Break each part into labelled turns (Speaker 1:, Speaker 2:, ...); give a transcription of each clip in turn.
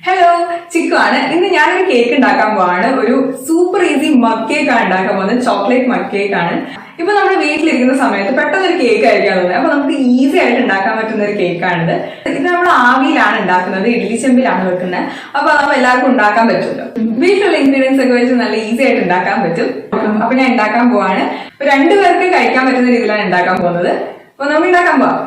Speaker 1: Hello, chikoo ആണ്. ഇന്ന് ഞാനൊരു കേക്ക് ഉണ്ടാക്കാൻ പോവാണ്. ഒരു സൂപ്പർ ഈസി മഗ് കേക്ക് ആണ് ഉണ്ടാക്കാൻ പോകുന്നത്. ചോക്ലേറ്റ് മഗ് കേക്ക് ആണ്. ഇപ്പൊ നമ്മുടെ വീട്ടിലിരിക്കുന്ന സമയത്ത് പെട്ടെന്ന് ഒരു കേക്ക് കഴിക്കാൻ തോന്നുന്നത്. അപ്പൊ നമുക്ക് ഈസി ആയിട്ട് ഉണ്ടാക്കാൻ പറ്റുന്ന ഒരു കേക്കാണിത്. ഇത് നമ്മൾ ആവിയിലാണ് ഉണ്ടാക്കുന്നത്, ഇഡ്ഡലി ചെമ്പിലാണ് വെക്കുന്നത്. അപ്പൊ നമ്മൾ എല്ലാവർക്കും ഉണ്ടാക്കാൻ പറ്റുമല്ലോ. വീട്ടിലുള്ള ഇൻഗ്രീഡിയൻസ് ഒക്കെ വെച്ച് നല്ല ഈസി ആയിട്ട് ഉണ്ടാക്കാൻ പറ്റും. അപ്പൊ ഞാൻ ഉണ്ടാക്കാൻ പോവാണ്. രണ്ടുപേർക്ക് കഴിക്കാൻ പറ്റുന്ന രീതിയിലാണ് ഉണ്ടാക്കാൻ പോകുന്നത്. അപ്പൊ നമുക്ക് ഉണ്ടാക്കാൻ പോവാം.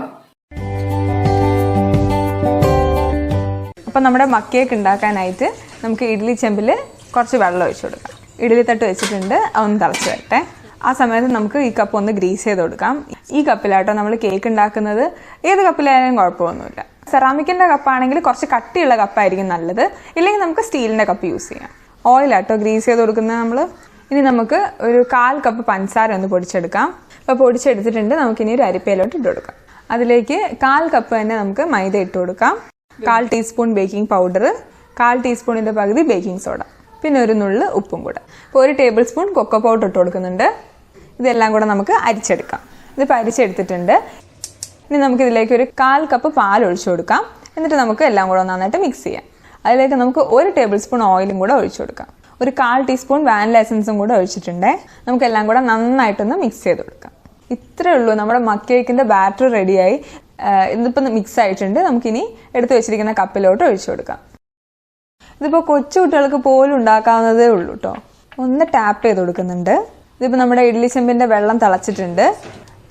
Speaker 1: അപ്പോൾ നമ്മുടെ മഗ് കേക്ക് ഉണ്ടാക്കാനായിട്ട് നമുക്ക് ഇഡ്ഡലി ചെമ്പിൽ കുറച്ച് വെള്ളം ഒഴിച്ചു കൊടുക്കാം. ഇഡ്ഡലി തട്ട് വെച്ചിട്ടുണ്ട്, അതൊന്ന് തിളച്ച് വരട്ടെ. ആ സമയത്ത് നമുക്ക് ഈ കപ്പ് ഒന്ന് ഗ്രീസ് ചെയ്ത് കൊടുക്കാം. ഈ കപ്പിലാട്ടോ നമ്മൾ കേക്ക് ഉണ്ടാക്കുന്നത്. ഏത് കപ്പിലായാലും കുഴപ്പമൊന്നുമില്ല. സെറാമിക്കിൻ്റെ കപ്പാണെങ്കിൽ കുറച്ച് കട്ടിയുള്ള കപ്പായിരിക്കും നല്ലത്, ഇല്ലെങ്കിൽ നമുക്ക് സ്റ്റീലിൻ്റെ കപ്പ് യൂസ് ചെയ്യാം. ഓയിലാട്ടോ ഗ്രീസ് ചെയ്ത് കൊടുക്കുന്നത് നമ്മൾ. ഇനി നമുക്ക് ഒരു 1/4 കപ്പ് പഞ്ചസാര ഒന്ന് പൊടിച്ചെടുക്കാം. അപ്പോൾ പൊടിച്ചെടുത്തിട്ടുണ്ട്. നമുക്കിനി ഒരു അരിപ്പയിലോട്ട് ഇട്ട് കൊടുക്കാം. അതിലേക്ക് 1/4 കപ്പ് തന്നെ നമുക്ക് മൈദ ഇട്ട് കൊടുക്കാം. 1/4 ടീസ്പൂൺ ബേക്കിംഗ് പൗഡർ, 1/4 ടീസ്പൂണിൻ്റെ പകുതി ബേക്കിംഗ് സോഡ, പിന്നെ ഒരു നുള്ള് ഉപ്പും കൂടെ. ഇപ്പോൾ 1 ടേബിൾ സ്പൂൺ കൊക്കോ പൗഡർ ഇട്ട് കൊടുക്കുന്നുണ്ട്. ഇതെല്ലാം കൂടെ നമുക്ക് അരിച്ചെടുക്കാം. ഇതിപ്പോൾ അരിച്ചെടുത്തിട്ടുണ്ട്. ഇനി നമുക്കിതിലേക്ക് ഒരു 1/4 കപ്പ് പാൽ ഒഴിച്ചു കൊടുക്കാം. എന്നിട്ട് നമുക്ക് എല്ലാം കൂടെ നന്നായിട്ട് മിക്സ് ചെയ്യാം. അതിലേക്ക് നമുക്ക് 1 ടേബിൾ സ്പൂൺ ഓയിലും കൂടെ ഒഴിച്ചു കൊടുക്കാം. ഒരു 1/4 ടീസ്പൂൺ വാനില എസൻസും കൂടെ ഒഴിച്ചിട്ടുണ്ട്. നമുക്കെല്ലാം കൂടെ നന്നായിട്ടൊന്ന് മിക്സ് ചെയ്ത് കൊടുക്കാം. ഇത്രയേ ഉള്ളൂ, നമ്മുടെ മഗ് കേക്കിൻ്റെ ബാറ്റർ റെഡിയായി. ഇതിപ്പോൾ മിക്സ് ആയിട്ടുണ്ട്. നമുക്കിനി എടുത്തു വെച്ചിരിക്കുന്ന കപ്പിലോട്ട് ഒഴിച്ചു കൊടുക്കാം. ഇതിപ്പോൾ കൊച്ചു കുട്ടികൾക്ക് പോലും ഉണ്ടാക്കാവുന്നതേ ഉള്ളൂ കേട്ടോ. ഒന്ന് ടാപ്പ് ചെയ്ത് കൊടുക്കുന്നുണ്ട്. ഇതിപ്പോൾ നമ്മുടെ ഇഡ്ഡലി ചെമ്പിൻ്റെ വെള്ളം തിളച്ചിട്ടുണ്ട്.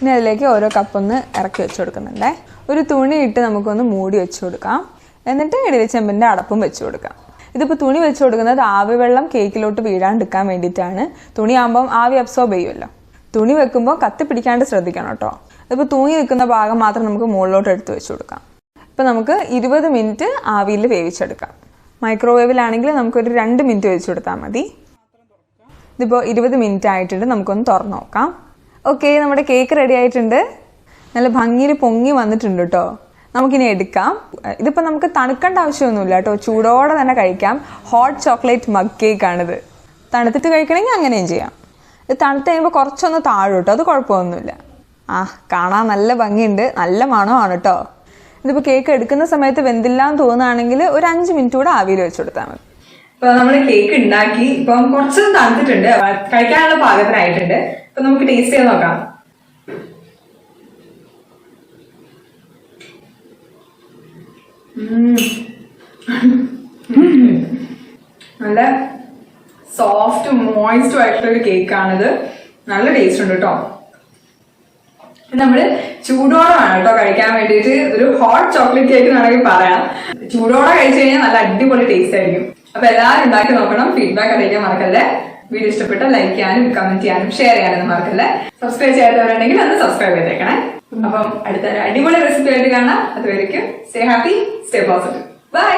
Speaker 1: ഇനി അതിലേക്ക് ഓരോ കപ്പൊന്ന് ഇറക്കി വെച്ച് കൊടുക്കുന്നുണ്ട്. ഒരു തുണി ഇട്ട് നമുക്കൊന്ന് മൂടി വെച്ച് കൊടുക്കാം. എന്നിട്ട് ഇഡ്ഡലി ചെമ്പിൻ്റെ അടപ്പും വെച്ച് കൊടുക്കാം. ഇതിപ്പോൾ തുണി വെച്ച് കൊടുക്കുന്നത് ആവി വെള്ളം കേക്കിലോട്ട് വീഴാണ്ടിരിക്കാൻ വേണ്ടിയിട്ടാണ്. തുണിയാകുമ്പം ആവി അബ്സോർബ് ചെയ്യുമല്ലോ. തുണി വെക്കുമ്പോൾ കത്തി പിടിക്കാണ്ട് ശ്രദ്ധിക്കണം കേട്ടോ. ഇതിപ്പോൾ തൂങ്ങി നിൽക്കുന്ന ഭാഗം മാത്രം നമുക്ക് മുകളിലോട്ട് എടുത്ത് വെച്ച് കൊടുക്കാം. ഇപ്പം നമുക്ക് 20 മിനിറ്റ് ആവിയിൽ വേവിച്ചെടുക്കാം. മൈക്രോവേവിലാണെങ്കിൽ നമുക്കൊരു 2 മിനിറ്റ് വെച്ച് കൊടുത്താൽ മതി. ഇതിപ്പോൾ 20 മിനിറ്റ് ആയിട്ടുണ്ട്. നമുക്കൊന്ന് തുറന്ന് നോക്കാം. ഓക്കെ, നമ്മുടെ കേക്ക് റെഡി ആയിട്ടുണ്ട്. നല്ല ഭംഗിയിൽ പൊങ്ങി വന്നിട്ടുണ്ട് കേട്ടോ. നമുക്കിനി എടുക്കാം. ഇതിപ്പോൾ നമുക്ക് തണുക്കേണ്ട ആവശ്യമൊന്നുമില്ല കേട്ടോ. ചൂടോടെ തന്നെ കഴിക്കാം. ഹോട്ട് ചോക്ലേറ്റ് മഗ് കേക്കാണിത്. തണുത്തിട്ട് കഴിക്കണമെങ്കിൽ അങ്ങനെയും ചെയ്യാം. ഇത് തണുത്ത് കഴിയുമ്പോൾ കുറച്ചൊന്ന് താഴും കേട്ടോ. അത് കുഴപ്പമൊന്നുമില്ല. കാണാൻ നല്ല ഭംഗിയുണ്ട്, നല്ല മണമാണ് കേട്ടോ. ഇതിപ്പോൾ കേക്ക് എടുക്കുന്ന സമയത്ത് വെന്തില്ലാന്ന് തോന്നുകയാണെങ്കിൽ ഒരു 5 മിനിറ്റ് കൂടെ ആവിയിൽ വെച്ച് കൊടുത്താൽ മതി. ഇപ്പൊ നമ്മള് കേക്ക് ഉണ്ടാക്കി ഇപ്പം കുറച്ചൊന്നും തണുത്തിട്ടുണ്ട്, കഴിക്കാനുള്ള പാകത്തിനായിട്ടുണ്ട്. ഇപ്പൊ നമുക്ക് ടേസ്റ്റ് ചെയ്ത് നോക്കാം. നല്ല സോഫ്റ്റും മോയിസ്റ്റും ആയിട്ടുള്ള ഒരു കേക്കാണിത്. നല്ല ടേസ്റ്റ് ഉണ്ട് കേട്ടോ. നമ്മള് ചൂടോടെ വേണം കേട്ടോ കഴിക്കാൻ വേണ്ടിയിട്ട്. ഒരു ഹോട്ട് ചോക്ലേറ്റ് കേക്ക് എന്നാണെങ്കിൽ പറയാം. ചൂടോടെ കഴിച്ചു കഴിഞ്ഞാൽ നല്ല അടിപൊളി ടേസ്റ്റ് ആയിരിക്കും. അപ്പൊ എല്ലാവരും ഉണ്ടാക്കി നോക്കണം. ഫീഡ്ബാക്ക് അറിയിക്കാൻ മറക്കല്ലേ. വീഡിയോ ഇഷ്ടപ്പെട്ട ലൈക്ക് ചെയ്യാനും കമന്റ് ചെയ്യാനും ഷെയർ ചെയ്യാനും മറക്കല്ലേ. സബ്സ്ക്രൈബ് ചെയ്യാത്തവരുണ്ടെങ്കിൽ ഒന്ന് സബ്സ്ക്രൈബ് ചെയ്തേക്കണേ. അപ്പം അടുത്ത അടിപൊളി റെസിപ്പി ആയിട്ട് കാണാം. അതുവരെയ്ക്കും stay happy, stay positive. By.